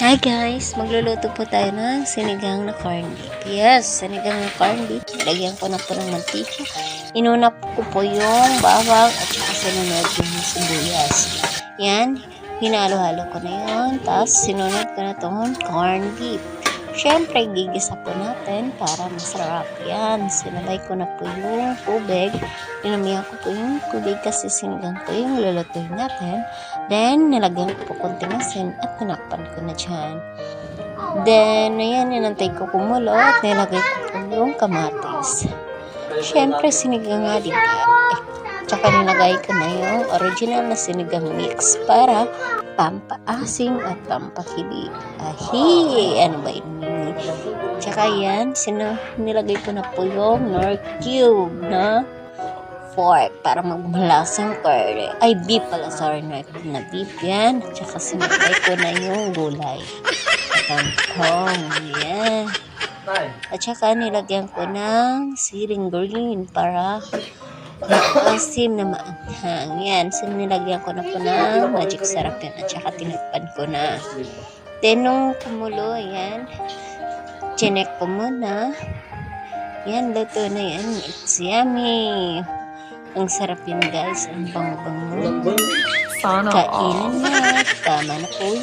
Hi guys! Magluluto po tayo ng sinigang na corned beef. Yes, sinigang na corned beef. Lagyan ko na po ng mantika. Inuna ko po yung bawang at saka sinunod yung sibuyas. Yan, hinalo-halo ko na yun. Tapos sinunod ko na itong corned beef. Siyempre, gigisa po natin para masarap. Yan, sinabay ko na po yung tubig. Inumihan ko po yung tubig kasi sinigang po yung lulutuin natin. Then, nilagyan ko po konting asin at tinakpan ko na dyan. Then, ayan, inantay ko kumulo at nilagay ko po yung kamatis. Siyempre, sinigang nga diba? Tsaka nilagay ko na yung original na sinigang mix para pampaasim at pampakilig. Ahi! Ano ba yun? Tsaka yan, nilagay ko na po yung Knorr cube na pork para magmalasang curry. Ay, beef pala. Sorry, Knorr cube na beef yan. Tsaka sinakay ko na yung gulay. Kangkong. Yan. At tsaka nilagyan ko ng siling green para maasim na maanghang. Yan. So, nilagyan ko na po ng magic sarap yan. At saka tinakpan ko na. Then, nung kumulo, yan. Chinek ko muna. Yan, luto na yan. It's yummy. Ang sarap yun, guys. Ang bango-bango. Kainin na. Tama na po.